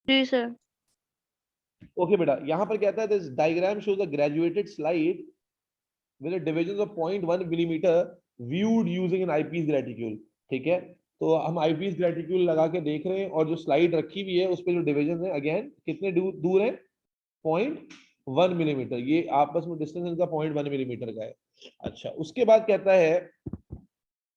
जी sir. Okay बेटा, यहाँ पर कहता है this diagram shows a graduated slide with a division of 0.1 millimetre viewed using an eyepiece reticule। ठीक है, तो हम eyepiece reticule लगा के देख रहे हैं और जो स्लाइड रखी हुई है उस पे जो डिविजन है अगेन कितने दूर है, 0.1 मिलीमीटर। ये आपस में डिस्टेंस इनका 0.1 मिलीमीटर का है। अच्छा, उसके बाद कहता है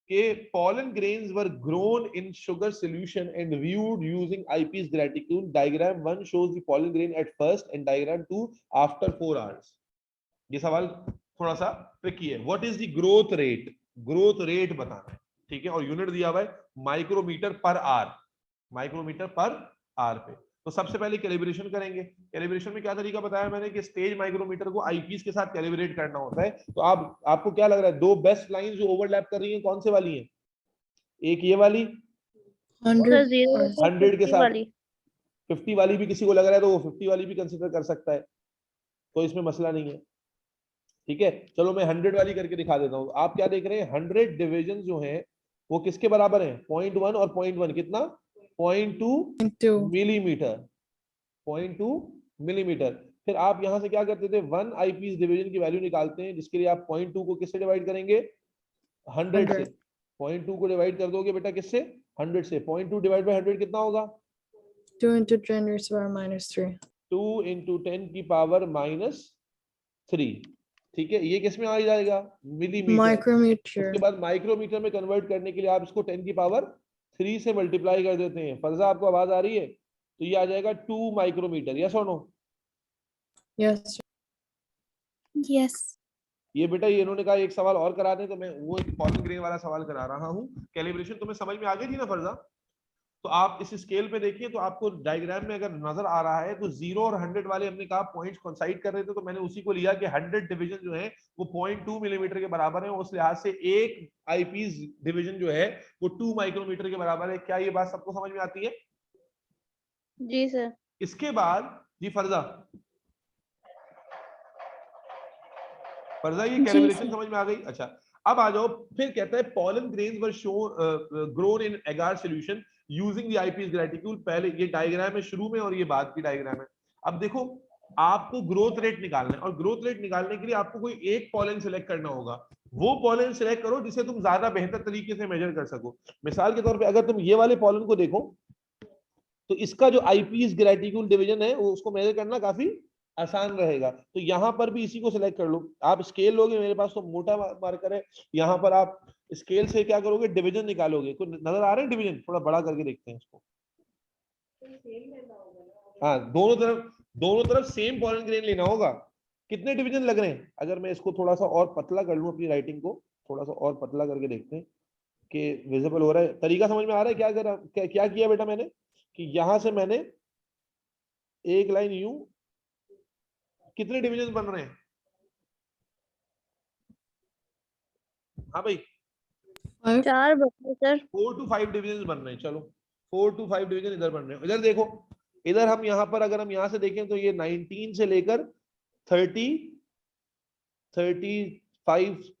कि pollen grains were grown in sugar solution and viewed using eyepiece reticule। Diagram 1 shows the pollen grain at first and diagram 2 after 4 hours। ये सवाल थोड़ा सा ट्रिकी है। What is the growth rate, growth rate बताना है। ठीक है, और यूनिट दिया हुआ है माइक्रोमीटर पर आर, माइक्रोमीटर पर आर पे। तो सबसे पहले कैलिब्रेशन करेंगे। कैलिब्रेशन में क्या तरीका बताया मैंने कि स्टेज माइक्रोमीटर को आईपीस के साथ कैलिब्रेट करना होता है। तो आपको क्या लग रहा है, दो बेस्ट लाइन जो ओवरलैप कर रही है कौन से वाली है? एक ये वाली 100 के साथ, 50 वाली भी किसी को लग रहा है तो वो 50 वाली भी कंसिडर कर सकता है, तो इसमें मसला नहीं है। ठीक है, चलो मैं 100 वाली करके दिखा देता हूं। आप क्या देख रहे हैं, 100 डिविजन जो हैं वो किसके बराबर हैं, 0.1 और 0.1 कितना, 0.2 मिलीमीटर, 0.2 मिलीमीटर। फिर आप यहां से क्या करते थे, 1 आईपीस डिवीजन की वैल्यू निकालते हैं जिसके लिए आप 0.2 को किससे डिवाइड करेंगे, 100 से। 0.2 को डिवाइड कर दोगे बेटा किससे, 100 से। 0.2 डिवाइड बाय 100 कितना होगा, 2 into 10 raised to the power minus 3। 2 into 10 की पावर -3। ठीक है, ये किस में आ जाएगा, मिलीमीटर। माइक्रोमीटर। उसके बाद माइक्रोमीटर में कन्वर्ट करने के लिए आप इसको 10 की पावर 3 से मल्टीप्लाई कर देते हैं। फर्जा आपको आवाज आ रही है, तो ये आ जाएगा 2 माइक्रोमीटर। यस और नो? Yes yes. ये बेटा ये इन्होंने कहा एक सवाल और करा दें, तो मैं वो एक पॉलिन ग्रेन वाला सवाल करा रहा हूँ। कैलिब्रेशन तुम्हें समझ में आ गई थी ना फर्जा? तो आप इस स्केल पे देखिए, तो आपको डायग्राम में अगर नजर आ रहा है तो 0 और 100 वाले हमने कहा पॉइंट्स कोइंसाइड कर रहे थे, तो मैंने उसी को लिया कि 100 डिवीजन जो है वो 0.2 मिलीमीटर के बराबर है। उस लिहाज से एक आईपीस डिवीजन जो है वो 2 माइक्रोमीटर के बराबर है। क्या ये बात सबको समझ में आती है? जी सर। इसके बाद जी फर्जा, फर्जा ये कैलिब्रेशन समझ में आ गई? अच्छा, अब आ जाओ। फिर कहता है pollen grains were show grown in एगार सॉल्यूशन यूजिंग द आईपीस रेटिक्यूल। पहले ये डायग्राम है शुरू में और ये बाद की डायग्राम है। अब देखो, आपको ग्रोथ रेट निकालना है और ग्रोथ रेट निकालने के लिए आपको कोई एक पॉलन सिलेक्ट करना होगा। वो पॉलन सिलेक्ट करो जिसे तुम ज्यादा बेहतर तरीके से मेजर कर सको। मिसाल के तौर पे अगर तुम ये वाले पॉलन को देखो तो इसका जो आईपीस ग्रेटिक्यूल डिवीजन है वो उसको मेजर करना काफी आसान रहेगा। तो यहां पर भी इसी को सिलेक्ट कर लो। आप स्केल लोगे, मेरे पास तो मोटा मार्कर है, यहां पर आप स्केल से क्या करोगे, डिवीजन निकालोगे। कोई नजर आ रहे हैं डिवीजन? थोड़ा बड़ा करके देखते हैं इसको। हाँ, दोनों तरफ सेम पॉलन ग्रेन लेना होगा। कितने डिवीजन लग रहे हैं? अगर मैं इसको थोड़ा सा और पतला कर लूं, अपनी राइटिंग को थोड़ा सा और पतला करके देखते हैं कि विजिबल हो रहा है। तरीका समझ में आ रहा है? क्या किया बेटा मैंने, कि यहां से मैंने एक लाइन यूं, कितने डिवीजन बन रहे हैं? हाँ भाई, 4 बचे सर। 4 to 5 डिवीजन बन रहे हैं। चलो 4 to 5 डिवीजन इधर बन रहे हैं। इधर देखो, इधर हम यहाँ पर अगर हम यहाँ से देखें तो ये 19 से लेकर 35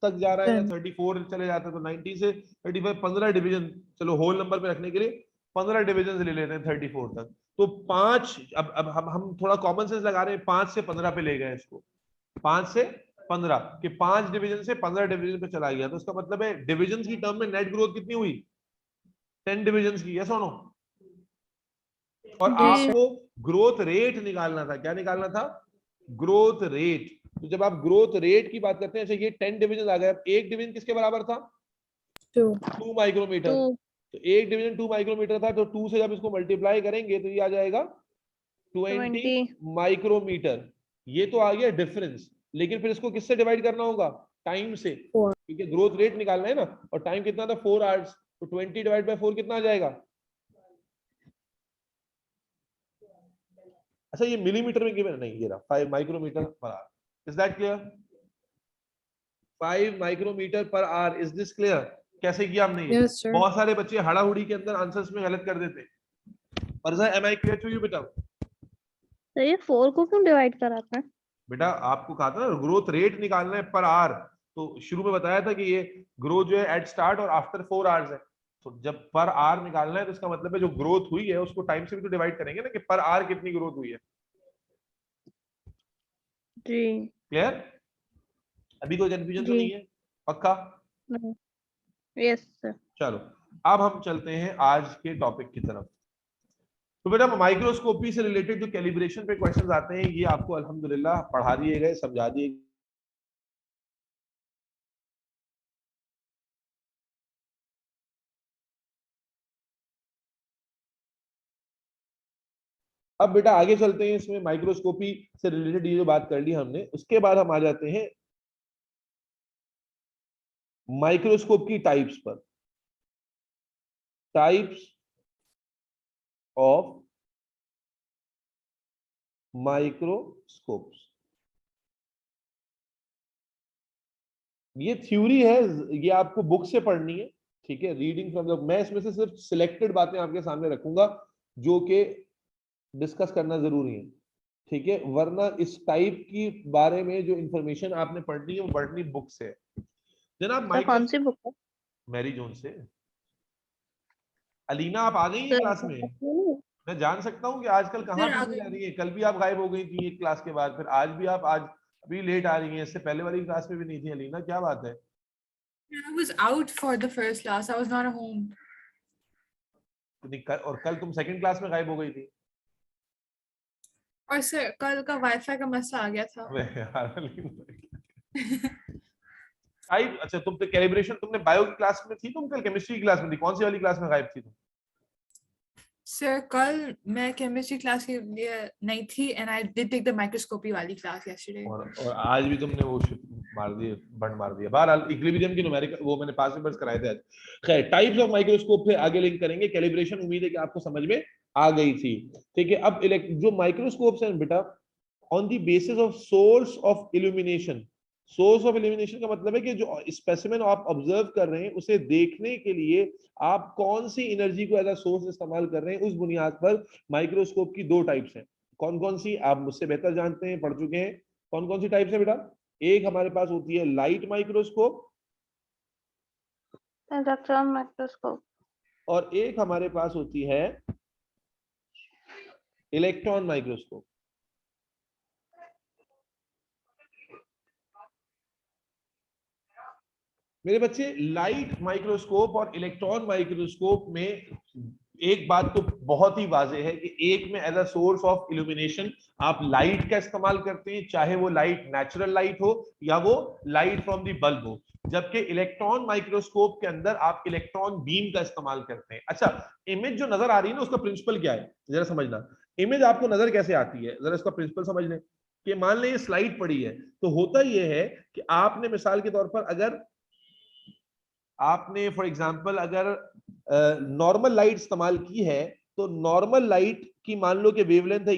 तक जा रहा है, या 34 चले जाते हैं। तो 19 से 35 15 डिवीजन, चलो होल नंबर पे रखने के लिए 15 डिवीजन ले लेते हैं 34 तक। तो 5, अब हम थोड़ा कॉमन सेंस लगा रहे हैं, 5 से 15 पे ले गए इसको, 5 से 15 कि 5 डिवीजन से 15 डिवीजन पे चला गया। तो इसका मतलब है डिवीजन की टर्म में नेट ग्रोथ कितनी हुई, 10 डिवीजन की। यस और नो? और आपको ग्रोथ रेट निकालना था। क्या निकालना था? Growth rate. तो जब आप ग्रोथ रेट की बात करते हैं, जैसे ये 10 डिवीजन आ गए, अब एक डिवीजन किसके बराबर था, 2 माइक्रोमीटर। तो एक डिवीजन 2 माइक्रोमीटर था, तो 2 से जब इसको मल्टीप्लाई करेंगे तो ये आ जाएगा 20 माइक्रोमीटर। ये तो आ गया डिफरेंस, लेकिन फिर इसको किससे डिवाइड करना होगा, टाइम से, क्योंकि ग्रोथ रेट निकालना है ना। और टाइम कितना था, 4 आवर्स। तो 20 डिवाइड बाय 4 कितना आ जाएगा? अच्छा, ये मिलीमीटर में गिवन नहीं, ये रहा 5 micrometre per hour. Is that clear? 5 micrometre per hour. Is this clear? कैसे किया हमने ये? Yes, sir. बहुत सारे बच्चे हड़ाहुड़ी के अंदर आंसर्स में गलत कर देते। Farza, am I clear to you बेटा? सर ये 4 को क्यों डिवाइड करा था? बेटा आपको कहा था ना ग्रोथ रेट निकालना है पर आवर, तो शुरू में बताया था कि ये ग्रोथ जो है एट स्टार्ट और आफ्टर 4 आवर्स है। तो जब पर आर निकालना है तो इसका मतलब है जो ग्रोथ हुई है उसको टाइम से भी तो डिवाइड करेंगे ना कि पर आर कितनी ग्रोथ हुई है। जी क्लियर? अभी कोई कंफ्यूजन तो जी नहीं है? पक्का? Yes sir. चलो अब हम चलते हैं आज के टॉपिक की तरफ। तो बेटा माइक्रोस्कोपी से रिलेटेड जो कैलिब्रेशन पे क्वेश्चंस आते हैं ये आपको अल्हम्दुलिल्लाह पढ़ा दिए गए, समझा दिए। अब बेटा आगे चलते हैं, इसमें माइक्रोस्कोपी से रिलेटेड ये जो बात कर ली हमने, उसके बाद हम आ जाते हैं माइक्रोस्कोप की टाइप्स पर। टाइप्स ऑफ माइक्रोस्कोप्स, ये थ्योरी है, ये आपको बुक से पढ़नी है, ठीक है, रीडिंग फ्रॉम द। मैं इसमें से सिर्फ सिलेक्टेड बातें आपके सामने रखूंगा जो कि डिस्कस करना जरूरी है, ठीक है, वरना इस टाइप की बारे में जो इंफॉर्मेशन आपने पढ़नी है वो पढ़नी बुक से है। जनाब सर माइक्रो कौन सी बुक है? मैरी जोन से। अलीना आप आ गई हैं सर क्लास में? मैं जान सकता हूँ कि आजकल कहाँ सर, आ बिजी गई। रह रही है? कल भी आप गायब हो गई थी एक क्लास के बाद, फिर आज भी आप आज अभी लेट आ रही हैं, इससे पहले वाली क्लास में भी नहीं थी अलीना, क्या बात है? I was out for the first class. I was not at home. और कल तुम सेकंड क्लास में गायब हो गई थी। और सर कल का वाईफाई का मसला आ गया था। अबे यार टाइप, अच्छा तुम तो कैलिब्रेशन तुमने बायो की क्लास में थी, तुम कल केमिस्ट्री की क्लास में थी, कौन सी वाली क्लास में गायब थी तुम? सर कल मैं केमिस्ट्री क्लास के लिए नहीं थी and I did take the microscopy वाली क्लास यस्टरडे। और आज भी तुमने वो मार दिए, बंद मार दिया। बहरहाल इक्विलिब्रियम की न्यूमेरिकल वो मैंने पास पेपर्स कराए थे आज। खैर टाइप्स ऑफ माइक्रोस्कोप पे आगे लिंक करेंगे। कैलिब्रेशन उम्मीद है कि आपको समझ में आ गई थी, ठीक है। अब जो माइक्रोस्कोप्स हैं बेटा, on the basis of source of illumination. Source of illumination का मतलब है कि जो स्पेसिमेन आप ऑब्जर्व कर रहे हैं उसे देखने के लिए आप कौन सी एनर्जी को एज अ सोर्स इस्तेमाल कर रहे हैं, उस बुनियाद पर माइक्रोस्कोप की दो टाइप्स हैं। कौन कौन सी आप मुझसे बेहतर जानते हैं, पढ़ चुके हैं। कौन कौन सी टाइप्स है बेटा? एक हमारे पास होती है लाइट माइक्रोस्कोप, इलेक्ट्रॉन माइक्रोस्कोप। और एक हमारे पास होती है इलेक्ट्रॉन माइक्रोस्कोप। मेरे बच्चे लाइट माइक्रोस्कोप और इलेक्ट्रॉन माइक्रोस्कोप में एक बात तो बहुत ही वाज़ेह है कि एक में as a source of illumination आप लाइट का इस्तेमाल करते हैं, चाहे वो लाइट नेचुरल लाइट हो या वो लाइट फ्रॉम दी बल्ब हो, जबकि इलेक्ट्रॉन माइक्रोस्कोप के अंदर आप इलेक्ट्रॉन बीम का इस्तेमाल करते हैं। अच्छा, इमेज जो नजर आ रही है ना, उसका प्रिंसिपल क्या है जरा समझना। इमेज आपको नजर कैसे आती है, जरा इसका प्रिंसिपल समझ लें। कि मान लें ये स्लाइड पड़ी है, तो होता ये है कि आपने मिसाल के तौर पर अगर आपने फॉर एग्जांपल अगर नॉर्मल लाइट इस्तेमाल की है, तो नॉर्मल लाइट की मान लो कि वेवलेंथ है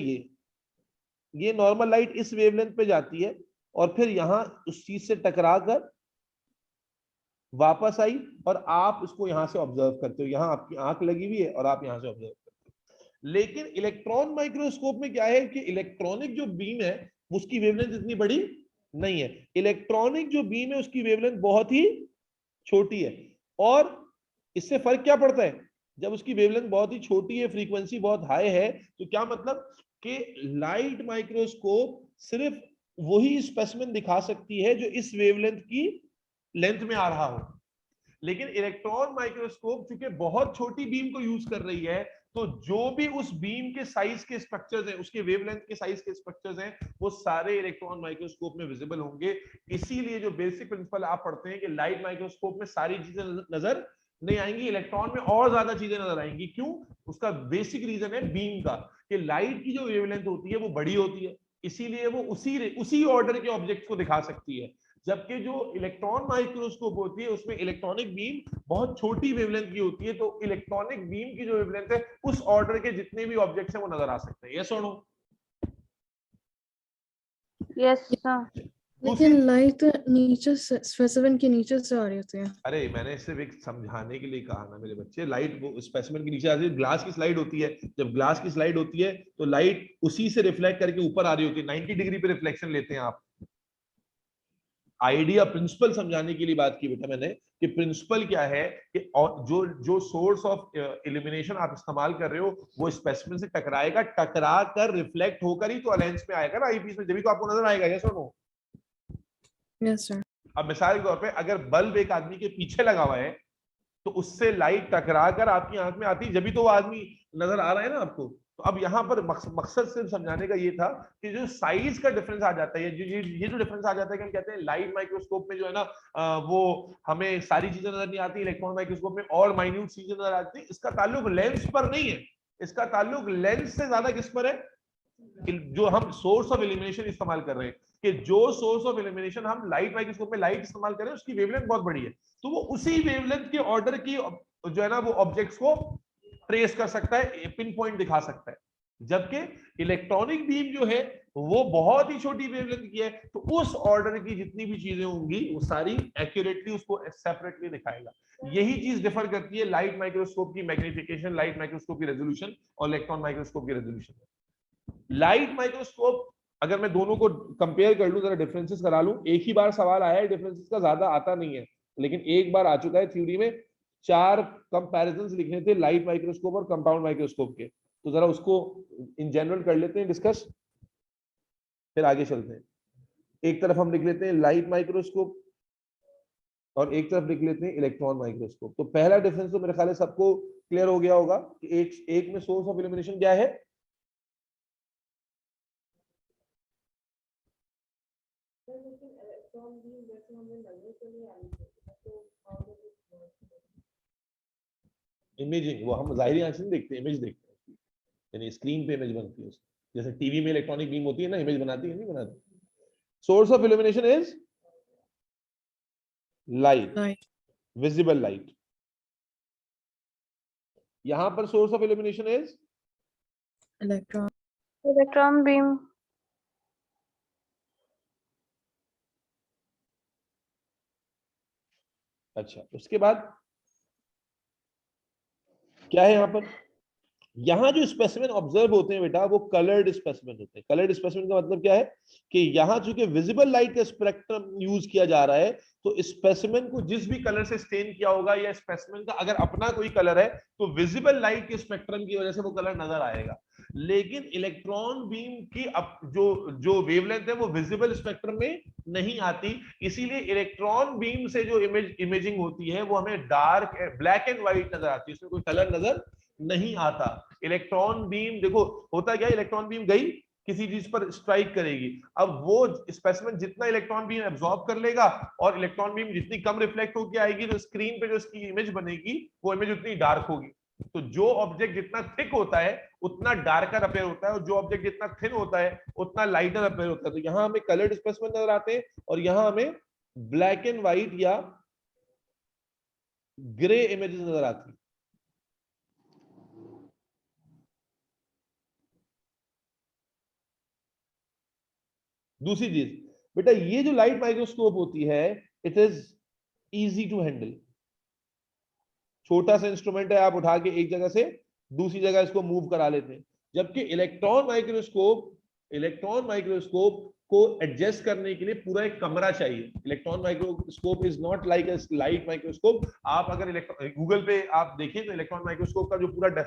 ये नॉर्मल लाइट इस वेवलेंथ पे जाती है और फिर यहां उस चीज से टकरा कर वापस आई और आप इसको यहां से ऑब्जर्व करते हो, यहां आपकी आंख लगी हुई है और आप यहां से ऑब्जर्व करते हो। लेकिन इलेक्ट्रॉन माइक्रोस्कोप में क्या है कि इलेक्ट्रॉनिक जो बीम है उसकी वेवलेंथ इतनी बड़ी नहीं है। इलेक्ट्रॉनिक जो बीम है उसकी वेवलेंथ बहुत ही छोटी है। और इससे फर्क क्या पड़ता है, जब उसकी वेवलेंथ बहुत ही छोटी है, फ्रीक्वेंसी बहुत हाई है, तो क्या मतलब कि लाइट माइक्रोस्कोप सिर्फ वही स्पेसिमेन दिखा सकती है जो इस वेवलेंथ की लेंथ में आ रहा हो। लेकिन इलेक्ट्रॉन माइक्रोस्कोप चूंकि बहुत छोटी बीम को यूज कर रही है, तो जो भी उस बीम के साइज के स्ट्रक्चर्स हैं, उसके वेवलेंथ के साइज के स्ट्रक्चर्स हैं, वो सारे इलेक्ट्रॉन माइक्रोस्कोप में विजिबल होंगे। इसीलिए जो बेसिक प्रिंसिपल आप पढ़ते हैं कि लाइट माइक्रोस्कोप में सारी चीजें नजर नहीं आएंगी, इलेक्ट्रॉन में और ज्यादा चीजें नजर आएंगी। क्यों? उसका बेसिक रीजन है बीम का, कि लाइट की जो वेवलेंथ होती है वो बड़ी होती है, इसीलिए वो उसी ऑर्डर के ऑब्जेक्ट को दिखा सकती है। जबकि जो इलेक्ट्रॉन माइक्रोस्कोप होती है उसमें इलेक्ट्रॉनिक बीम बहुत छोटी वेवलेंथ की होती है, तो इलेक्ट्रॉनिक बीम की जो वेवलेंथ है उस ऑर्डर के जितने भी ऑब्जेक्ट्स हैं वो नजर आ सकते हैं। यस और नो? Yes sir. लेकिन लाइट नीचे से स्पेसिमेन के नीचे से आ रही होती है। अरे मैंने सिर्फ एक समझाने के लिए कहा ना मेरे बच्चे, लाइट वो स्पेसिमेन के नीचे आती है। ग्लास की स्लाइड होती है, जब ग्लास की स्लाइड होती है तो लाइट उसी से रिफ्लेक्ट करके ऊपर आ रही होती है, 90 डिग्री पे रिफ्लेक्शन लेते हैं आप। आइडिया प्रिंसिपल समझाने के लिए बात की बेटा मैंने कि प्रिंसिपल क्या है कि जो सोर्स ऑफ इल्यूमिनेशन आप इस्तेमाल कर रहे हो वो स्पेसिमेन से टकराएगा, टकरा कर रिफ्लेक्ट होकर ही तो लेंस में आएगा ना आईपीस में, जब तो आपको नजर आएगा। यस और नो? Yes sir. अब मिसाल के तौर पे अगर बल्ब एक आदमी के पीछे लगा हुआ है तो उससे लाइट टकरा कर आपकी आंख में आती है, जब भी तो वो आदमी नजर आ रहा है ना आपको। तो अब यहाँ पर मकसद सिर्फ समझाने का ये था कि जो साइज का डिफरेंस आ जाता है, ये जो डिफरेंस आ जाता है कि हम कहते हैं लाइट माइक्रोस्कोप में जो है ना वो हमें सारी चीजें नजर नहीं आती, इलेक्ट्रॉन माइक्रोस्कोप में और माइन्यूट चीजें नजर आती है। इसका ताल्लुक लेंस पर नहीं है, इसका ताल्लुक लेंस से ज्यादा किस पर है, जो हम सोर्स ऑफ इल्यूमिनेशन इस्तेमाल कर रहे हैं, कि जो सोर्स ऑफ इल्यूमिनेशन हम लाइट माइक्रोस्कोप में लाइट इस्तेमाल कर रहे हैं उसकी वेवलेंथ बहुत बड़ी है, तो वो उसी वेवलेंथ के ऑर्डर की जो है ना वो ऑब्जेक्ट्स को ट्रेस कर सकता है, पिन पॉइंट दिखा सकता है। जबकि इलेक्ट्रॉनिक बीम जो है वो बहुत ही छोटी वेवलेंथ की है, तो उस ऑर्डर की जितनी भी चीजें होंगी वो सारी एक्यूरेटली उसको सेपरेटली दिखाएगा। यही चीज डिफर करती है लाइट माइक्रोस्कोप की मैग्निफिकेशन, लाइट माइक्रोस्कोप की रेजोल्यूशन और इलेक्ट्रॉन माइक्रोस्कोप की रेजोल्यूशन। लाइट माइक्रोस्कोप अगर मैं दोनों को कंपेयर कर लूं, जरा डिफरेंसेस करा लूं, एक ही बार सवाल आया है, डिफरेंसेस का ज्यादा आता नहीं है, लेकिन एक बार आ चुका है थ्योरी में। 4 कंपैरिजंस लिखने थे लाइट माइक्रोस्कोप और कंपाउंड माइक्रोस्कोप के, तो जरा उसको इन जनरल कर लेते हैं डिस्कस, फिर आगे चलते हैं। एक तरफ हम लिख लेते हैं लाइट माइक्रोस्कोप और एक तरफ लिख लेते हैं इलेक्ट्रॉन माइक्रोस्कोप। तो पहला डिफरेंस तो मेरे ख्याल है सबको क्लियर हो गया होगा कि एक में सोर्स ऑफ इल्यूमिनेशन क्या है, इमेजिंग। वो हम जाहिर आंख से नहीं देखते, इमेज देखते हैं, यानी स्क्रीन पे इमेज बनती है उसकी, जैसे टीवी में इलेक्ट्रॉनिक बीम होती है ना, इमेज बनाती है, नहीं बनाती। Source of illumination is light, visible light. यहां पर source of illumination is electron beam. अच्छा, उसके बाद क्या है यहां पर, यहां जो स्पेसिमेन ऑब्जर्व होते हैं बेटा वो कलर्ड स्पेसिमेन होते हैं। कलर्ड स्पेसिमेन का मतलब क्या है कि यहां चूंकि विजिबल लाइट का स्पेक्ट्रम यूज किया जा रहा है, तो स्पेसिमेन को जिस भी कलर से स्टेन किया होगा या स्पेसिमेन का अगर अपना कोई कलर है तो विजिबल लाइट के स्पेक्ट्रम की वजह से वो कलर नजर आएगा। लेकिन इलेक्ट्रॉन बीम की जो वेवलेंथ है वो विजिबल स्पेक्ट्रम में नहीं आती, इसीलिए इलेक्ट्रॉन बीम से जो इमेजिंग होती है वो हमें डार्क ब्लैक एंड व्हाइट नजर आती है, इसमें कोई कलर नजर नहीं आता। इलेक्ट्रॉन बीम देखो होता क्या, इलेक्ट्रॉन बीम गई किसी चीज पर स्ट्राइक करेगी, अब वो स्पेसिमेन जितना इलेक्ट्रॉन बीम एब्जॉर्ब कर लेगा और इलेक्ट्रॉन बीम जितनी कम रिफ्लेक्ट होकर आएगी तो स्क्रीन पे जो इसकी इमेज बनेगी वो इमेज उतनी डार्क होगी। तो जो ऑब्जेक्ट जितना थिक होता है उतना डार्कर अपीयर होता है और जो ऑब्जेक्ट जितना थिन होता है उतना लाइटर अपीयर होता है। तो यहां हमें कलर्ड स्पेसिमेन नजर आते हैं और यहां हमें ब्लैक एंड व्हाइट या ग्रे इमेजेस नजर आती है। दूसरी चीज बेटा, ये जो लाइट माइक्रोस्कोप होती है it is easy to handle. छोटा सा इंस्ट्रूमेंट है, आप उठा के एक जगह से दूसरी जगह इसको मूव करा लेते हैं। जबकि इलेक्ट्रॉन माइक्रोस्कोप को एडजस्ट करने के लिए पूरा एक कमरा चाहिए। Electron microscope is not like a light microscope. आप अगर गूगल पे आप देखिए तो इलेक्ट्रॉन माइक्रोस्कोप का जो पूरा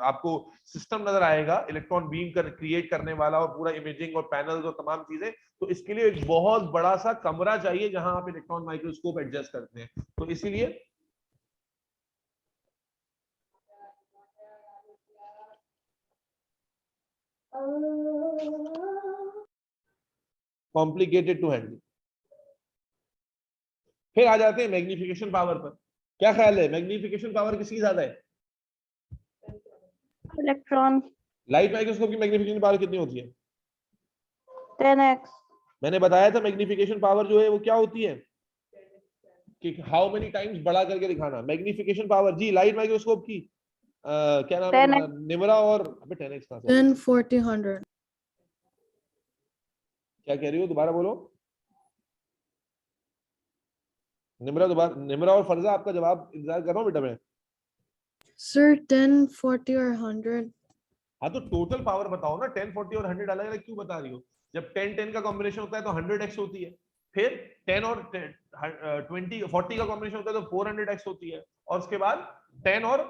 आपको सिस्टम नजर आएगा, इलेक्ट्रॉन बीम क्रिएट करने वाला और पूरा इमेजिंग और पैनल्स और तमाम चीजें, तो इसके लिए एक बहुत बड़ा सा कमरा चाहिए जहां आप इलेक्ट्रॉन माइक्रोस्कोप एडजस्ट करते हैं। तो इसीलिए कॉम्प्लिकेटेड टू हैंडल। फिर आ जाते हैं मैग्निफिकेशन पावर पर। क्या ख्याल है, मैग्निफिकेशन पावर किसकी ज्यादा है? इलेक्ट्रॉन। लाइट माइक्रोस्कोप की मैग्निफिकेशन पावर कितनी होती है? 10x। मैंने बताया था मैग्निफिकेशन पावर जो है वो क्या होती है कि हाउ मेनी टाइम्स बड़ा करके दिखाना। मैग्निफिकेशन पावर जी लाइट माइक्रोस्कोप की क्या नाम है 10x। निमरा और 10x कहां से? 10, 40, 100। क्या कह रही हो, दोबारा बोलो। निमरा और फरजा, आपका जवाब इंतजार कर रहा हूं बेटा मैं। सर 10, 40 और 100। हाँ तो टोटल पावर बताओ ना, 10, 40 और 100 अलग अलग क्यों बता रही हो? जब 10, 10 का कॉम्बिनेशन होता है तो 100x होती है, फिर 10 और 40 का कॉम्बिनेशन होता है तो 400x होती है, और उसके बाद 10 और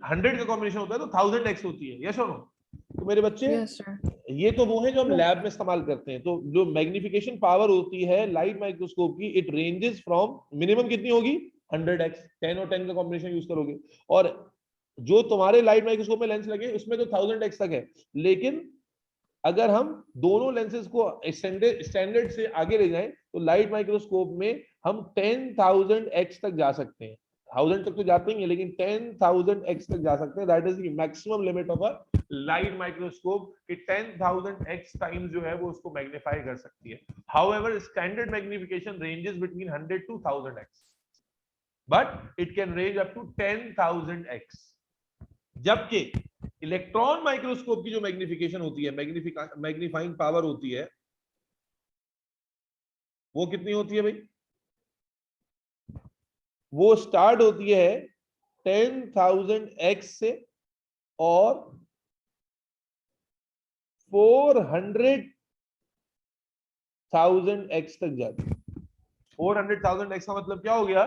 100 का कॉम्बिनेशन होता है तो 1000x होती है। यस और नो? तो मेरे बच्चे Yes, sir. ये तो वो है जो हम Yes. लैब में इस्तेमाल करते हैं। तो जो मैग्निफिकेशन पावर होती है लाइट माइक्रोस्कोप की, इट रेंजेस फ्रॉम मिनिमम कितनी होगी 100x, 10 और 10 का कॉम्बिनेशन यूज करोगे, और जो तुम्हारे लाइट माइक्रोस्कोप में लेंस लगे उसमें तो 1000x तक है। लेकिन अगर हम दोनों लेंसेज को स्टैंडर्ड से आगे ले जाएं तो लाइट माइक्रोस्कोप में हम 10,000x तक जा सकते हैं। 1000 तक तो जाते ही हैं, लेकिन 10,000x तक जा सकते हैं। That is the maximum limit of a light microscope कि 10,000x टाइम्स जो है वो उसको मैग्नीफाई कर सकती है। However standard magnification ranges between 100 to 1000x, but it can range up to 10,000x। जबकि इलेक्ट्रॉन माइक्रोस्कोप की जो मैग्निफिकेशन होती है, मैग्नीफाइंग पावर होती है, वो कितनी होती है भाई? वो स्टार्ट होती है 10,000x से और 400,000x तक जाती है। 400,000x का मतलब क्या हो गया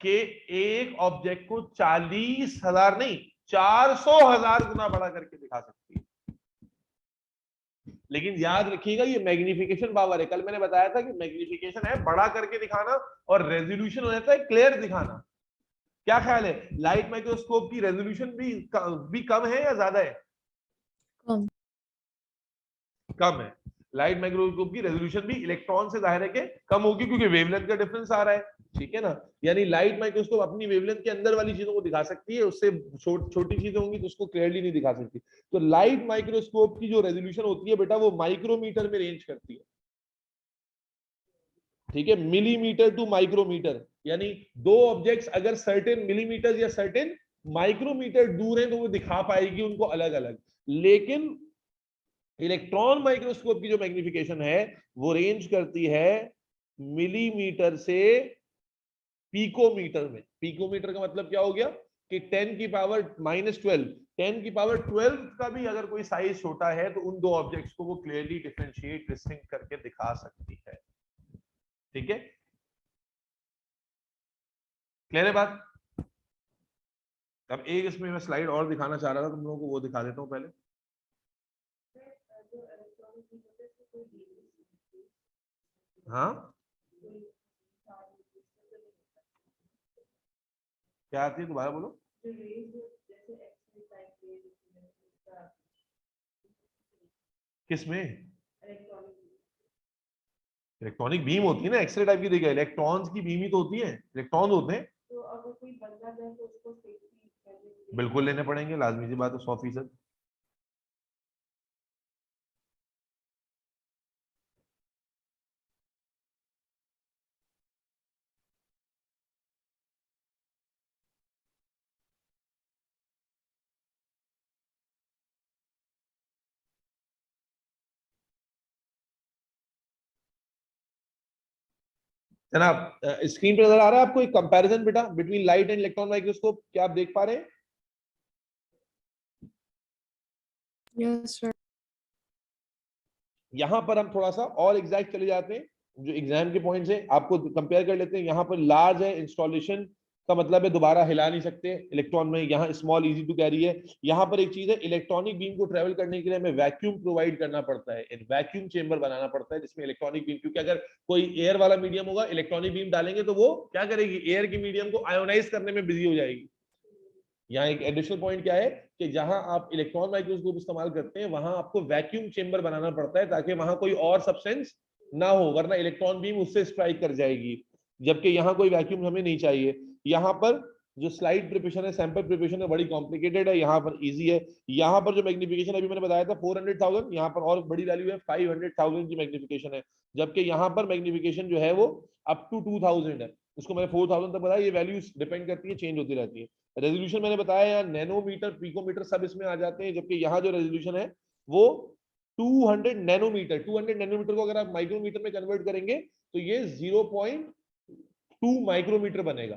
कि एक ऑब्जेक्ट को 40,000 नहीं 400,000 गुना बड़ा करके दिखा सकती है। लेकिन याद रखिएगा ये मैग्निफिकेशन पावर है। कल मैंने बताया था कि मैग्निफिकेशन है बड़ा करके दिखाना और रेजोल्यूशन हो जाता है क्लियर दिखाना। क्या ख्याल है, लाइट माइक्रोस्कोप की रेजोल्यूशन भी कम है या ज्यादा है? कम है। लाइट माइक्रोस्कोप की रेजोल्यूशन भी इलेक्ट्रॉन से जाहिर है कि कम होगी, क्योंकि वेवलेंथ का डिफरेंस आ रहा है। ठीक है ना? यानी लाइट माइक्रोस्कोप अपनी वेवलेंथ के अंदर वाली चीजों को दिखा सकती है, उससे छोटी चीजें होंगी तो उसको क्लियरली नहीं दिखा सकती। तो लाइट माइक्रोस्कोप की जो रेजोल्यूशन होती है बेटा, वो माइक्रोमीटर में रेंज करती है। ठीक है, मिलीमीटर टू माइक्रोमीटर, यानी दो ऑब्जेक्ट्स अगर सर्टेन मिलीमीटर या सर्टेन माइक्रोमीटर दूर है तो वो दिखा पाएगी उनको अलग अलग। लेकिन इलेक्ट्रॉन माइक्रोस्कोप की जो मैग्निफिकेशन है वो रेंज करती है मिलीमीटर से पिकोमीटर में। पिकोमीटर का मतलब क्या हो गया कि 10 की पावर -12, 10 की पावर 12 का भी अगर कोई साइज छोटा है तो उन दो ऑब्जेक्ट्स को वो क्लियरली डिफरेंशिएट डिस्टिंक्ट करके दिखा सकती है। ठीक है, क्लियर है बात? अब एक इसमें मैं स्लाइड और दिखाना चाह रहा था तुम लोगों को, वो दिखा देता हूं पहले। हाँ, क्या आती है, दोबारा बोलो। किसमें? इलेक्ट्रॉनिक बीम होती है ना, एक्सरे टाइप की देखिए, इलेक्ट्रॉन्स की बीम ही तो होती है, इलेक्ट्रॉन्स होते हैं। तो अगर कोई बंदा जाए तो उसको बिल्कुल लेने पड़ेंगे, लाजमी सी बात है, 100%। जनाब, स्क्रीन पे नजर आ रहा है आपको एक कंपैरिजन बेटा between light and electron microscope? क्या आप देख पा रहे हैं? Yes, sir. यहां पर हम थोड़ा सा और एग्जैक्ट चले जाते हैं, जो एग्जाम के पॉइंट्स हैं आपको कंपेयर कर लेते हैं। यहाँ पर लार्ज है, इंस्टॉलेशन का मतलब है दोबारा हिला नहीं सकते इलेक्ट्रॉन में। यहाँ स्मॉल इजी टू कैरी है। यहाँ पर एक चीज है, इलेक्ट्रॉनिक बीम को ट्रेवल करने के लिए हमें वैक्यूम प्रोवाइड करना पड़ता है, एक वैक्यूम चेंबर बनाना पड़ता है जिसमें इलेक्ट्रॉनिक बीम, क्योंकि अगर कोई एयर वाला मीडियम होगा, इलेक्ट्रॉनिक बीम डालेंगे तो वो क्या करेगी, एयर की मीडियम को आयोनाइज करने में बिजी हो जाएगी। यहाँ एक एडिशनल पॉइंट क्या है कि जहां आप इलेक्ट्रॉन माइक्रोस्कोप इस्तेमाल करते हैं वहां आपको वैक्यूम चेंबर बनाना पड़ता है ताकि वहां कोई और सब्सटेंस ना हो, वरना इलेक्ट्रॉन बीम उससे स्ट्राइक कर जाएगी। जबकि यहाँ कोई वैक्यूम हमें नहीं चाहिए। यहाँ पर जो स्लाइड प्रिपरेशन है, सैंपल प्रिपरेशन है, बड़ी कॉम्प्लिकेटेड है, यहाँ पर इजी है। यहाँ पर जो मैग्निफिकेशन अभी मैंने बताया था 400,000, यहाँ पर और बड़ी वैल्यू है 500,000 की मैग्निफिकेशन है। जबकि यहाँ पर मैग्निफिकेशन जो है वो अप टू 2000 है, उसको मैंने 4000 तक बताया। ये वैल्यूज डिपेंड करती है, चेंज होती रहती है। रेजोल्यूशन मैंने बताया यार, नैनोमीटर पिकोमीटर सब इसमें आ जाते हैं, जबकि यहाँ जो रेजोल्यूशन है वो 200 नैनोमीटर। 200 नैनोमीटर को अगर आप माइक्रोमीटर में कन्वर्ट करेंगे तो ये 0.2 माइक्रोमीटर बनेगा।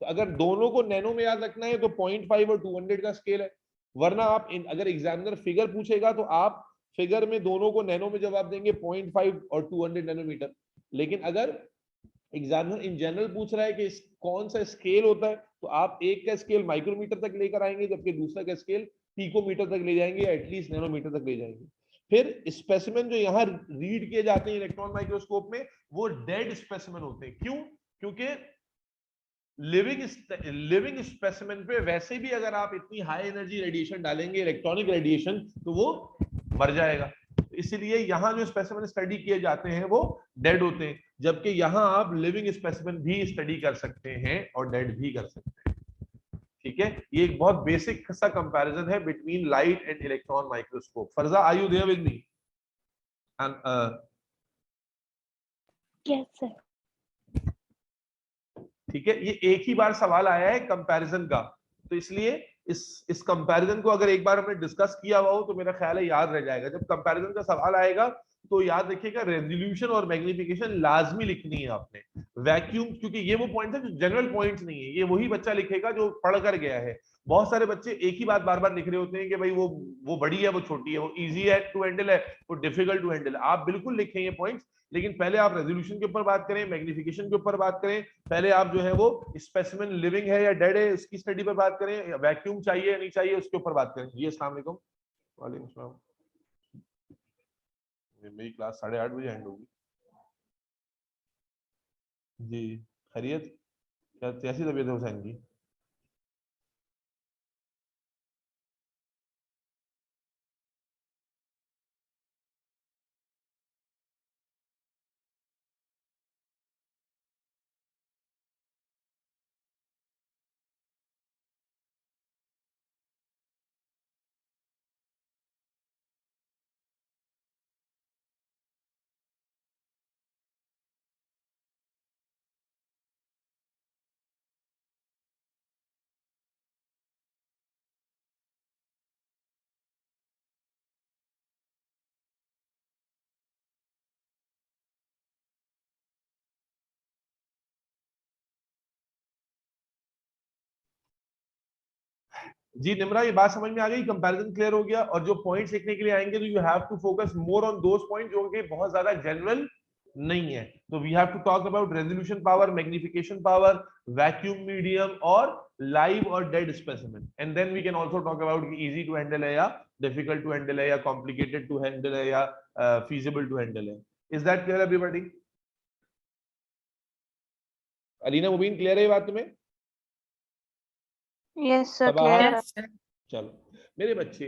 तो अगर दोनों को नैनो में याद रखना है तो 0.5 और 200 का स्केल है, वरना आप अगर एग्जामिनर फिगर पूछेगा तो आप फिगर में दोनों को नैनो में जवाब देंगे, 0.5 और 200 नैनोमीटर। लेकिन अगर एग्जामिनर इन जनरल पूछ रहा है कि कौन सा स्केल होता है, तो आप एक का स्केल माइक्रोमीटर तक लेकर आएंगे, जबकि दूसरा का स्केल पिकोमीटर तक ले जाएंगे, एटलीस्ट नैनोमीटर तक ले जाएंगे। फिर स्पेसिमेन जो यहाँ रीड किए जाते हैं इलेक्ट्रॉन माइक्रोस्कोप में, वो डेड स्पेसिमेन होते हैं। क्यों? क्योंकि लिविंग स्पेसिमेन पे वैसे भी अगर आप इतनी हाई एनर्जी रेडिएशन डालेंगे, इलेक्ट्रॉनिक रेडिएशन, तो वो मर जाएगा। इसलिए यहाँ जो स्पेसिमेन स्टडी किए जाते हैं वो डेड होते हैं, जबकि यहाँ आप लिविंग स्पेसिमेन भी स्टडी कर सकते हैं और डेड भी कर सकते हैं। ठीक है, ये एक बहुत बेसिक सा कंपैरिजन है between light and electron microscope. Farza, are you there with me? Yes sir. ठीक है, ये एक ही बार सवाल आया है कंपैरिजन का, तो इसलिए इस कंपैरिजन को अगर एक बार हमने डिस्कस किया हुआ हो तो मेरा ख्याल है याद रह जाएगा। जब कंपैरिजन का सवाल आएगा तो याद रखिएगा रेजोल्यूशन और मैग्निफिकेशन लाजमी लिखनी है आपने। वैक्यूम, क्योंकि ये वो पॉइंट है जो जनरल पॉइंट्स नहीं है, ये वही बच्चा लिखेगा जो पढ़ कर गया है। बहुत सारे बच्चे एक ही बात बार बार लिख रहे होते हैं कि भाई वो बड़ी है, वो छोटी है, वो इजी है टू हैंडल है, वो डिफिकल्ट टू हैंडल है। आप बिल्कुल लिखें ये पॉइंट्स, लेकिन पहले आप रेजोल्यूशन के ऊपर बात करें, मैग्निफिकेशन के ऊपर बात करें, पहले आप जो है वो स्पेसिमेन लिविंग है या डेड है उसकी स्टडी पर बात करें, वैक्यूम चाहिए या नहीं चाहिए उसके ऊपर बात करें। जी अस्सलाम वालेकुम। वालेकुम सलाम। मेरी क्लास 8:30 बजे एंड होगी। जी खैरियत, क्या कैसी तबीयत है हुसैन की? जी निमरा, ये बात समझ में आ गई, कंपैरिजन क्लियर हो गया। और जो पॉइंट्स लिखने के लिए आएंगे तो you have to focus more on those point जो कि बहुत ज्यादा जनरल नहीं है। तो we have to talk about resolution power, magnification power, vacuum medium और लाइव और dead specimen, and then we can also talk about easy to handle है या डिफिकल्ट टू हैंडल है या कॉम्प्लिकेटेड टू हैंडल है या फीजिबल टू हैंडल है। Is that clear everybody? Alina Mubeen, clear है ये बात तुम्हें? Yes sir, Sabaha? क्लियर है। Yes, sir. चलो मेरे बच्चे,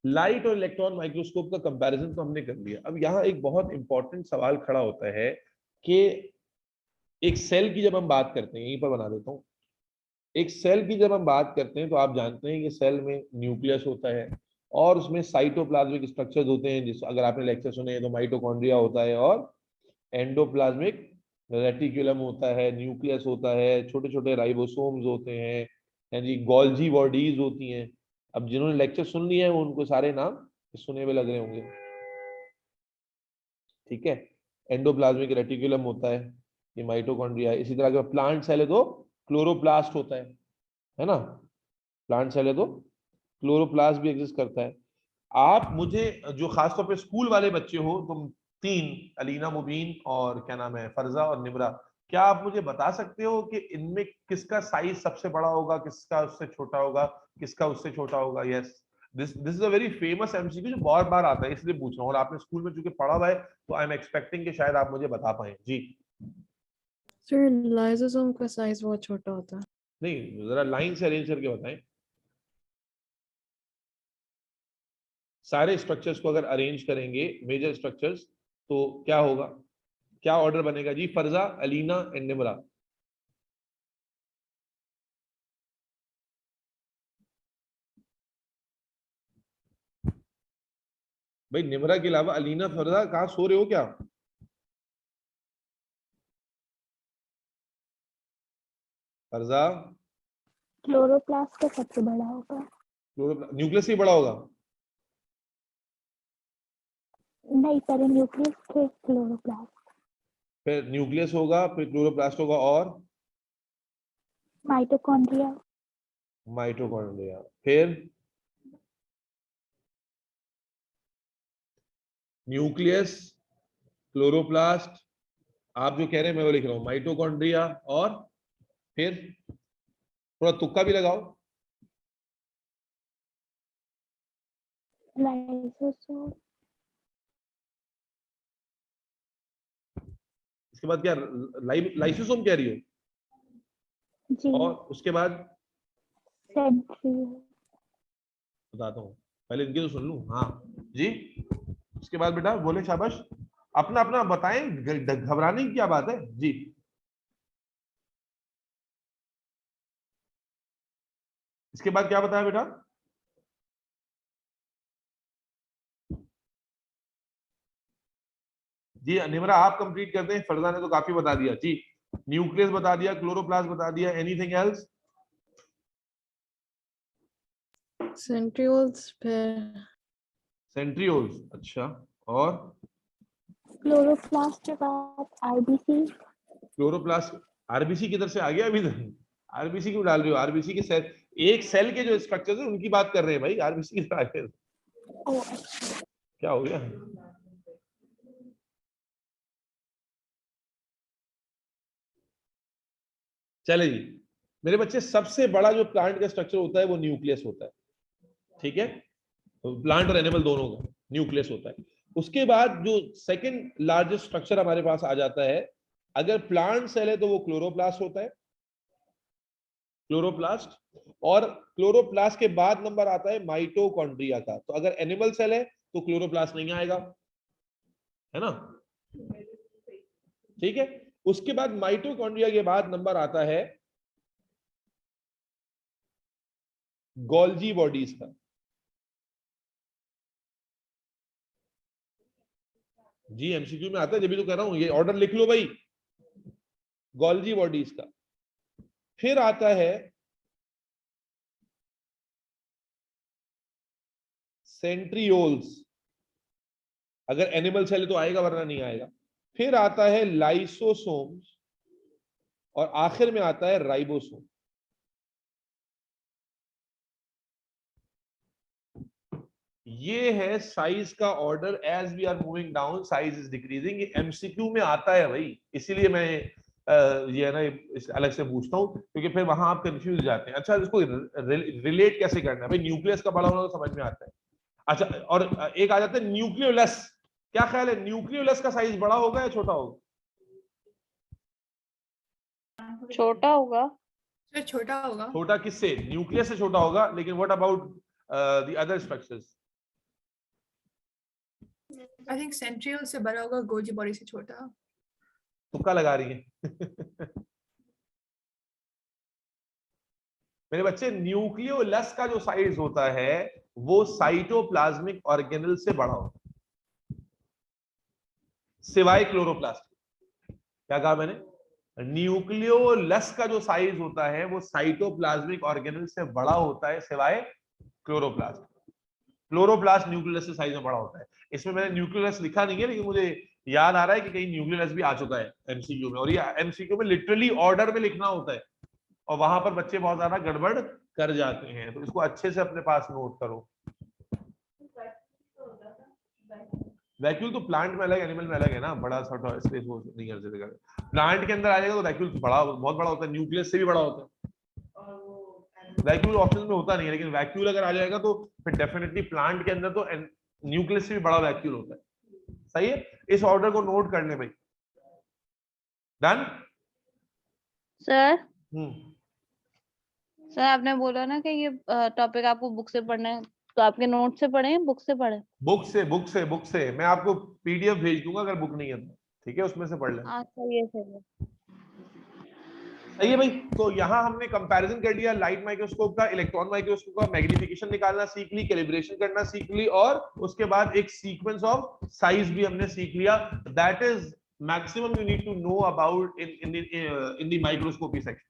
लाइट और इलेक्ट्रॉन माइक्रोस्कोप का कंपैरिजन तो हमने कर लिया। अब यहाँ एक बहुत इंपॉर्टेंट सवाल खड़ा होता है कि एक सेल की जब हम बात करते हैं, यहीं पर बना देता हूँ, एक सेल की जब हम बात करते हैं तो आप जानते हैं कि सेल में न्यूक्लियस होता है और उसमें साइटोप्लाज्मिक स्ट्रक्चर्स होते हैं, जिस अगर आपने लेक्चर सुने हैं तो माइटोकॉन्ड्रिया होता है और एंडोप्लाज्मिक रेटिकुलम होता है, न्यूक्लियस होता है, छोटे छोटे राइबोसोम्स होते हैं जी, गोल्जी बॉडीज होती हैं। अब जिन्होंने लेक्चर सुन लिए हैं उनको सारे नाम सुने हुए लग रहे होंगे। ठीक है, एंडोप्लाज्मिक रेटिकुलम होता है, ये माइटोकॉन्ड्रिया। इसी तरह का प्लांट सेल है तो क्लोरोप्लास्ट होता है ना? प्लांट सेल है तो क्लोरोप्लास्ट भी एग्जिस्ट करता है। आप मुझे, जो खासतौर पे स्कूल वाले बच्चे हो तुम तीन, अलीना, मुबीन और क्या नाम है, फरजा और निमरा, क्या आप मुझे बता सकते हो कि इनमें किसका साइज सबसे बड़ा होगा, किसका उससे छोटा होगा, किसका उससे छोटा होगा? Yes, this is a very famous MCQ जो बहुत बार आता है, इसलिए पूछ रहा हूँ। और आपने स्कूल में चूंकि पढ़ा हुआ है तो आई एम एक्सपेक्टिंग कि शायद आप मुझे बता पाए। जी सर लाइसोसोम का साइज बहुत छोटा होता है। नहीं, जरा लाइन से अरेंज करके बताएं। सारे स्ट्रक्चर्स को अगर अरेंज करेंगे, मेजर स्ट्रक्चर्स, तो क्या होगा, क्या ऑर्डर बनेगा? जी फरजा, अलीना एंड निमरा। भाई निमरा के अलावा अलीना, फरजा कहाँ सो रहे हो क्या? फरजा, क्लोरोप्लास्ट का सबसे बड़ा होगा। न्यूक्लियस ही बड़ा होगा? नहीं, पहले न्यूक्लियस फिर क्लोरोप्लास्ट। फिर न्यूक्लियस होगा, फिर क्लोरोप्लास्ट होगा और माइटोकॉन्ड्रिया। माइटोकॉन्ड्रिया, फिर न्यूक्लियस, क्लोरोप्लास्ट, आप जो कह रहे हैं मैं वो लिख रहा हूँ, माइटोकॉन्ड्रिया, और फिर थोड़ा तुक्का भी लगाओ। लाइसोसोम, इसके बाद क्या, लाइसोसोम कह रही हो? जी, और उसके बाद सेंट्रियोल, बताता हूँ, पहले इनके तो सुन लूं। हाँ जी, उसके बाद बेटा बोले, शाबाश, अपना अपना बताएं, घबराने की क्या बात है जी। इसके बाद क्या बताया बेटा? जी निमरा आप कंप्लीट करते हैं, फरजा ने तो काफी बता दिया जी। न्यूक्लियस बता दिया, क्लोरोप्लास्ट बता दिया, एनीथिंग एल्स? Centrioles फिर सेंट्रियोल्स, अच्छा, और क्लोरोप्लास्ट के बाद आरबीसी, क्लोरोप्लास्ट, आरबीसी किधर से आ गया अभी तक? आरबीसी क्यों डाल रही हो? आरबीसी के सेल, एक सेल के जो स्ट्रक्चर है उनकी बात कर रहे हैं भाई, आरबीसी किधर आ गया? क्या हो गया? चले जी मेरे बच्चे, सबसे बड़ा जो प्लांट का स्ट्रक्चर होता है वो न्यूक्लियस होता है, ठीक है? प्लांट और एनिमल दोनों का न्यूक्लियस होता है। उसके बाद जो सेकंड लार्जेस्ट स्ट्रक्चर हमारे पास आ जाता है, अगर प्लांट सेल है तो वो क्लोरोप्लास्ट होता है, क्लोरोप्लास्ट। और क्लोरोप्लास्ट के बाद नंबर आता है माइटोकॉन्ड्रिया का। तो अगर एनिमल सेल है तो क्लोरोप्लास्ट नहीं आएगा, है ना? ठीक है। उसके बाद माइटोकॉन्ड्रिया के बाद नंबर आता है गोल्जी बॉडीज का। जी एमसीक्यू में आता है, जब भी तो कह रहा हूं, ये ऑर्डर लिख लो भाई, गोल्जी बॉडीज का। फिर आता है सेंट्रियोल्स, अगर एनिमल सेल है तो आएगा वरना नहीं आएगा। फिर आता है लाइसोसोम्स, और आखिर में आता है राइबोसोम। ये है साइज का order, as we are moving down size is decreasing. ये एमसीक्यू में आता है भाई, इसीलिए मैं ये है ना अलग से पूछता हूँ, क्योंकि फिर वहां आप कंफ्यूज हो जाते हैं। अच्छा, इसको रिलेट कैसे करना है भाई? न्यूक्लियस का बड़ा होना तो समझ में आता है। अच्छा, और एक आ जाता है न्यूक्लियोलस। क्या ख्याल है, न्यूक्लियोलस का साइज बड़ा होगा या छोटा होगा? छोटा होगा। सर छोटा होगा। छोटा किससे? न्यूक्लियस से छोटा होगा, लेकिन what about the other structures? I think centriole से बड़ा होगा, गोल्जी बॉडी से छोटा। तुक्का लगा रही है। मेरे बच्चे, न्यूक्लियोलस का जो साइज होता है वो साइटोप्लाज्मिक ऑर्गेनल से बड़ा होता है, सिवाय क्लोरोप्लास्ट। क्या कहा मैंने? न्यूक्लियोलस का जो साइज होता है वो साइटोप्लाज्मिक ऑर्गेनल से बड़ा होता है, सिवाय क्लोरोप्लास्ट। क्लोरोप्लास्ट न्यूक्लियस से साइज में बड़ा होता है। इसमें मैंने न्यूक्लियस लिखा नहीं है, लेकिन मुझे याद आ रहा है कि कहीं न्यूक्लियस भी आ चुका है एमसीक्यू में, और ये एमसीक्यू में लिटरली ऑर्डर में लिखना होता है, और वहां पर बच्चे बहुत ज्यादा गड़बड़ कर जाते हैं, तो इसको अच्छे से अपने पास नोट करो। वैक्यूल तो प्लांट में अलग, एनिमल में अलग है ना, बड़ा छोटा स्पेस वो नहीं कर सकते। प्लांट के अंदर आ जाएगा तो वैक्यूल बड़ा, बहुत बड़ा होता है, न्यूक्लियस से भी बड़ा होता है। वैक्यूल ऑप्शन में होता नहीं है, लेकिन वैक्यूल अगर आ जाएगा तो फिर डेफिनेटली प्लांट के अंदर तो न्यूक्लियस से भी बड़ा वैक्यूल होता है। सही है, इस ऑर्डर को नोट कर ले भाई। डन सर, हम्म, सर आपने बोला ना कि ये टॉपिक आपको बुक से पढ़ना है, तो आपके नोट से पढ़े या बुक से पढ़े? बुक से मैं आपको पीडीएफ भेज दूंगा अगर बुक नहीं है तो, ठीक है, उसमें से पढ़ लेना। हाँ सही है, सही है। सही है भाई। तो यहाँ हमने कंपैरिजन कर लिया लाइट माइक्रोस्कोप का, इलेक्ट्रॉन माइक्रोस्कोप का, मैग्निफिकेशन निकालना सीख ली, कैलिब्रेशन करना सीख ली, और उसके बाद एक सीक्वेंस ऑफ साइज भी हमने सीख लिया। That is maximum you need to know about in the microscopy section.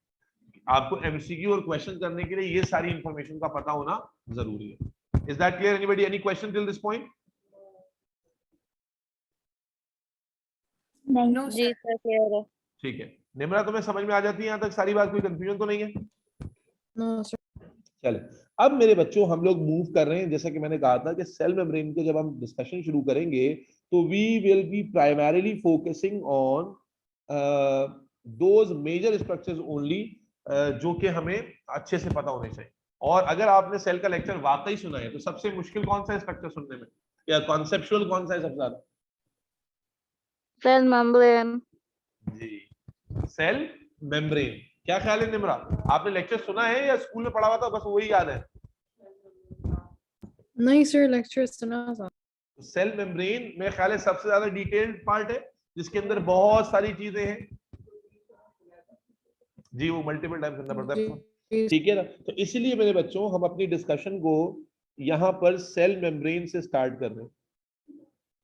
आपको एमसीक्यू और क्वेश्चन करने के लिए ये सारी इंफॉर्मेशन का पता होना जरूरी है। Is that clear? Anybody, any question till this point? नहीं नो जी सर। सर, क्लियर है। ठीक है, निम्रा तुम्हें समझ में आ जाती है यहाँ तक सारी बात? कोई कंफ्यूजन तो नहीं है? No, sir. चले, अब मेरे बच्चों हम लोग मूव कर रहे हैं, जैसा कि मैंने कहा था कि सेल मेम्ब्रेन को जब हम डिस्कशन शुरू करेंगे तो we will be primarily focusing on those major structures only जो कि हमें अच्छे से पता होने चाहिए। और अगर आपने सेल का लेक्चर वाकई सुना है तो सबसे मुश्किल कौन सा स्ट्रक्चर सुनने में, या कॉन्सेप्चुअल कौन सा है सबसे ज्यादा? Cell membrane. जी, सेल मेम्ब्रेन। क्या ख्याल है निम्रा, आपने लेक्चर सुना है या स्कूल में पढ़ा हुआ था बस वही याद है? नहीं सर, लेक्चर सुना था। सेल मेम्ब्रेन मेरे ख्याल है सबसे ज्यादा डिटेल्ड पार्ट है, जिसके अंदर बहुत सारी चीजें हैं। जी, वो मल्टीपल टाइम करना पड़ता है, जी ठीक है ना। तो इसलिए मेरे बच्चों हम अपनी डिस्कशन को यहाँ पर सेल मेम्ब्रेन से स्टार्ट कर रहे हैं,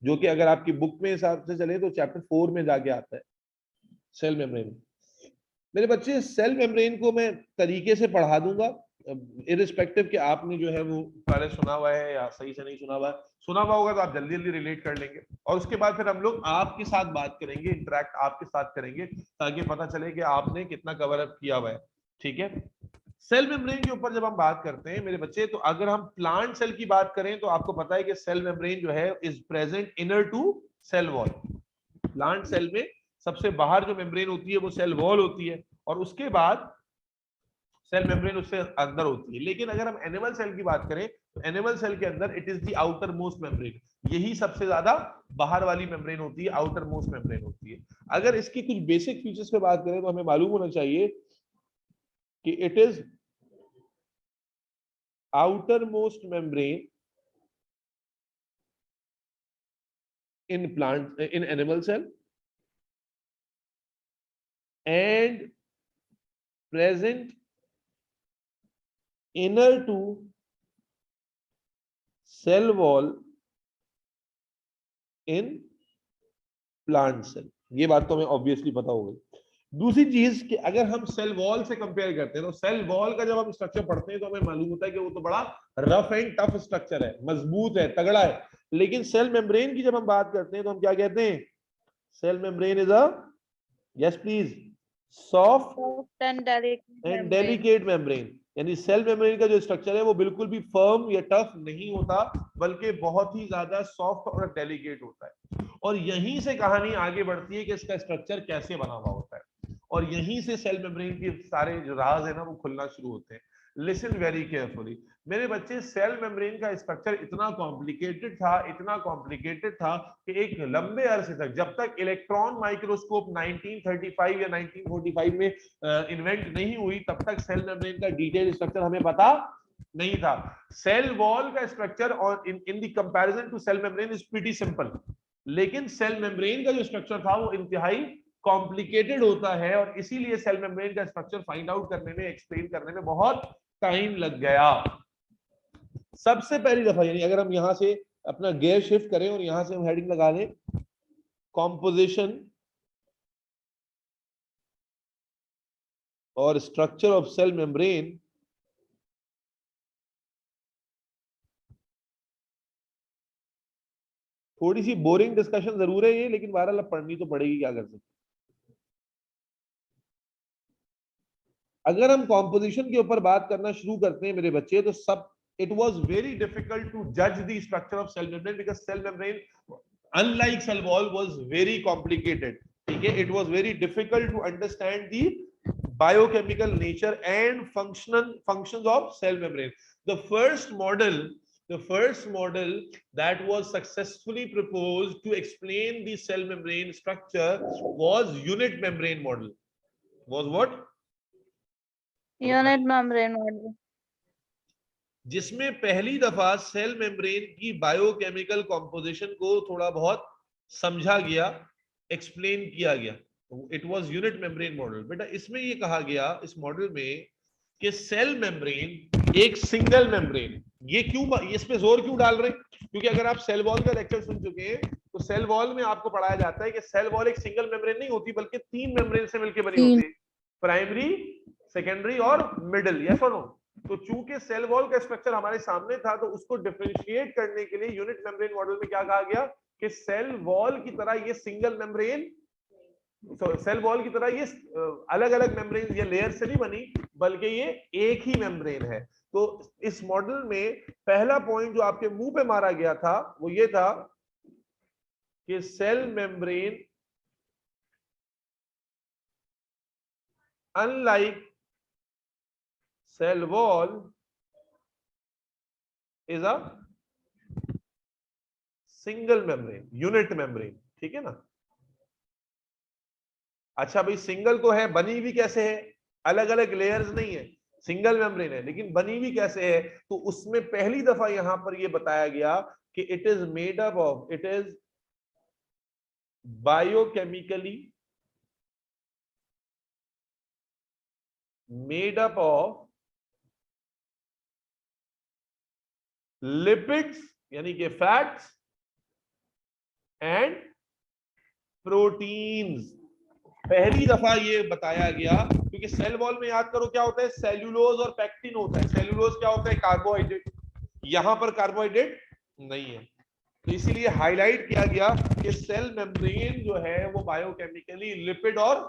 जो कि अगर आपकी बुक में हिसाब से चले तो चैप्टर 4 में जाके आता है सेल मेम्ब्रेन। मेरे बच्चे सेल मेम्ब्रेन को मैं तरीके से पढ़ा दूंगा, इरिस्पेक्टिव कि आपने जो है वो पहले सुना हुआ है या सही से नहीं सुना हुआ है। सुना हुआ होगा तो आप जल्दी जल्दी रिलेट कर लेंगे, और उसके बाद फिर हम लोग आपके साथ बात करेंगे, इंटरेक्ट आपके साथ करेंगे, ताकि पता चले कि आपने कितना कवर अप किया हुआ है, ठीक है। सेल मेम्ब्रेन के ऊपर जब हम बात करते हैं मेरे बच्चे, तो अगर हम प्लांट सेल की बात करें तो आपको पता है कि सेल मेम्ब्रेन जो है is present inner to cell wall. Plant cell में सबसे बाहर जो मेम्ब्रेन होती है वो सेल वॉल होती है, और उसके बाद सेल मेम्ब्रेन उससे अंदर होती है। लेकिन अगर हम एनिमल सेल की बात करें तो एनिमल सेल के अंदर it is the outer most membrane, यही सबसे ज्यादा बाहर वाली मेम्ब्रेन होती है, आउटर मोस्ट मेम्ब्रेन होती है। अगर इसकी कुछ बेसिक फीचर्स पे बात करें तो हमें मालूम होना चाहिए कि it is outermost membrane in animal cell and present inner to cell wall in plant cell। ये बात तो हमें ऑब्वियसली पता होगी। दूसरी चीज कि अगर हम सेल वॉल से कंपेयर करते हैं तो सेल वॉल का जब हम स्ट्रक्चर पढ़ते हैं तो हमें मालूम होता है कि वो तो बड़ा रफ एंड टफ स्ट्रक्चर है, मजबूत है, तगड़ा है। लेकिन सेल मेम्ब्रेन की जब हम बात करते हैं तो हम क्या कहते हैं? Cell membrane is a, yes please, soft and delicate membrane. यानी सेल मेम्ब्रेन का जो स्ट्रक्चर है वो बिल्कुल भी फर्म या टफ नहीं होता, बल्कि बहुत ही ज्यादा सॉफ्ट और डेलिकेट होता है। और यहीं से कहानी आगे बढ़ती है कि इसका स्ट्रक्चर कैसे बना हुआ होता है, और यहीं से सेल मेम्ब्रेन के सारे जो राज है ना वो खुलना शुरू होते हैं। लिसन वेरी केयरफुली मेरे बच्चे, सेल मेम्ब्रेन का स्ट्रक्चर इतना कॉम्प्लिकेटेड था, इतना कॉम्प्लिकेटेड था कि एक लंबे अरसे तक, जब तक इलेक्ट्रॉन माइक्रोस्कोप 1935 या 1945 में इन्वेंट नहीं हुई, तब तक सेल मेम्ब्रेन का डिटेल स्ट्रक्चर हमें पता नहीं था। सेल वॉल का स्ट्रक्चर और in the comparison to cell membrane is pretty simple, लेकिन सेल मेम्ब्रेन का जो स्ट्रक्चर था वो इंतहाई कॉम्प्लिकेटेड होता है, और इसीलिए सेल मेम्ब्रेन का स्ट्रक्चर फाइंड आउट करने में, एक्सप्लेन करने में बहुत टाइम लग गया। सबसे पहली दफा, यानी अगर हम यहां से अपना गियर शिफ्ट करें और यहां से हम हेडिंग लगा लें कॉम्पोजिशन और स्ट्रक्चर ऑफ सेल मेम्ब्रेन, थोड़ी सी बोरिंग डिस्कशन जरूर है ये, लेकिन बहरहाल पढ़नी तो पड़ेगी, क्या कर सकते। अगर हम कॉम्पोजिशन के ऊपर बात करना शुरू करते हैं मेरे बच्चे, तो सब it was very difficult to judge the structure of cell membrane because cell membrane unlike cell wall was very complicated, ठीक है। it was very difficult to understand the biochemical nature and functions of cell membrane. The first model that was successfully proposed to explain the cell membrane structure was unit membrane model. Was what? Unit membrane model, जिसमें पहली दफा cell membrane की biochemical composition को थोड़ा बहुत समझा गया, explain किया गया। It was unit membrane model. बेटा इसमें ये कहा गया इस मॉडल में कि सेल मेम्ब्रेन एक सिंगल मेम्ब्रेन, ये क्यों, इस पे जोर क्यों डाल रहे हैं? क्योंकि अगर आप सेल वॉल का लेक्चर सुन चुके हैं तो सेल वॉल में आपको पढ़ाया जाता है कि सेल वॉल एक सिंगल मेम्ब्रेन नहीं होती, बल्कि 3 मेम्ब्रेन से मिलकर बनी होती है, प्राइमरी, सेकेंडरी और मिडिल। यस और नो? तो चूंकि सेल वॉल का स्ट्रक्चर हमारे सामने था, तो उसको डिफरेंशिएट करने के लिए यूनिट मेम्ब्रेन मॉडल में क्या कहा गया कि सेल वॉल की तरह ये सिंगल मेम्ब्रेन, सेल वॉल की तरह ये अलग अलग मेम्ब्रेन या लेयर से नहीं बनी, बल्कि ये एक ही मेम्ब्रेन है। तो इस मॉडल में पहला पॉइंट जो आपके मुंह पे मारा गया था वो ये था कि cell membrane unlike cell wall is a single membrane, unit membrane, ठीक है ना। अच्छा भाई सिंगल तो है, बनी भी कैसे है, अलग अलग लेयर्स नहीं है, सिंगल मेम्ब्रेन है, लेकिन बनी भी कैसे है, तो उसमें पहली दफा यहां पर ये बताया गया कि it is made up of, it is biochemically made up of lipids यानी कि फैट्स एंड प्रोटीन्स। पहली दफा ये बताया गया, क्योंकि सेल वॉल में याद करो क्या होता है, सेल्यूलोज और पैक्टिन होता है। सेल्यूलोज क्या होता है, कार्बोहाइड्रेट, यहां पर कार्बोहाइड्रेट नहीं है, तो इसीलिए हाईलाइट किया गया कि सेल मेम्ब्रेन जो है वो बायोकेमिकली लिपिड और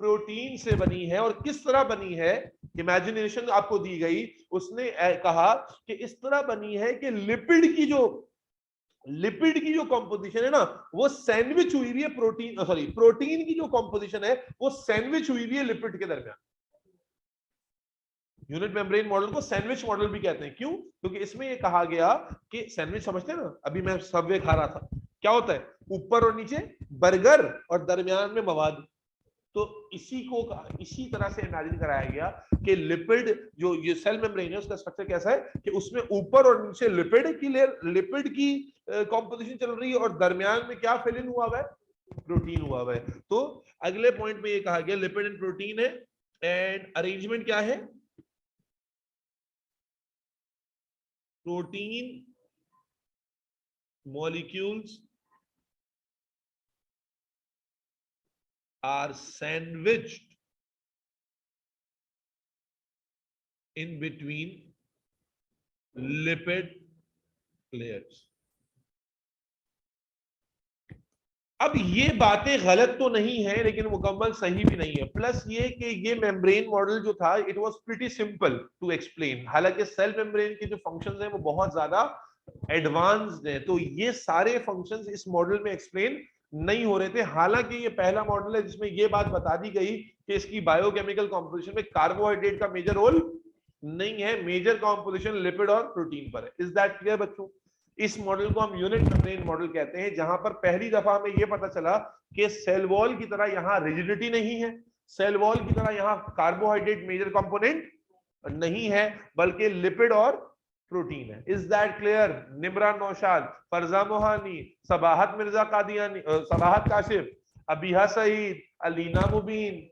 प्रोटीन से बनी है। और किस तरह बनी है, इमेजिनेशन आपको दी गई, उसने कहा कि इस तरह बनी है कि लिपिड की जो कॉम्पोजिशन है ना, वो सैंडविच हुई हुई है प्रोटीन, सॉरी प्रोटीन की जो कॉम्पोजिशन है वो सैंडविच हुई हुई है लिपिड के दरमियान। यूनिट मेम्ब्रेन मॉडल को सैंडविच मॉडल भी कहते हैं। क्यों? क्योंकि इसमें ये कहा गया कि सैंडविच समझते हैं ना, अभी मैं सबवे खा रहा था, क्या होता है, ऊपर और नीचे बर्गर और दरमियान में मवाद। तो इसी तरह से इमेजिन कराया गया कि लिपिड जो ये सेल मेम्ब्रेन है उसका स्ट्रक्चर कैसा है कि उसमें ऊपर और नीचे लिपिड की लेयर, लिपिड की कॉम्पोजिशन चल रही है, और दरमियान में क्या फिल इन हुआ हुआ है, प्रोटीन हुआ हुआ है। तो अगले पॉइंट में ये कहा गया लिपिड एंड प्रोटीन है, एंड अरेंजमेंट क्या है, protein molecules are sandwiched in between lipid layers. अब ये बातें गलत तो नहीं है लेकिन मुकम्मल सही भी नहीं है। प्लस ये कि ये मेम्ब्रेन मॉडल जो था it was pretty simple to explain, हालांकि सेल मेम्ब्रेन के जो फंक्शंस हैं वो बहुत ज्यादा एडवांस्ड है, तो ये सारे फंक्शंस इस मॉडल में एक्सप्लेन नहीं हो रहे थे। हालांकि ये पहला मॉडल है जिसमें ये बात बता दी गई कि इसकी बायोकेमिकल कॉम्पोजिशन में कार्बोहाइड्रेट का मेजर रोल नहीं है, मेजर कॉम्पोजिशन लिपिड और प्रोटीन पर है। इज दैट क्लियर बच्चों? इस मॉडल को हम यूनिट मेम्ब्रेन मॉडल कहते हैं, जहां पर पहली दफा हमें यह पता चला कि सेल वॉल की तरह यहां रिजिडिटी नहीं है, सेल वॉल की तरह यहां कार्बोहाइड्रेट मेजर कंपोनेंट नहीं है, बल्कि लिपिड और प्रोटीन है। Is that clear? Nimra Naushad, Farza Mohani, Sabahat Mirza Qadiani, Sabahat Kashif, Abiha Saeed, Alina Mubeen,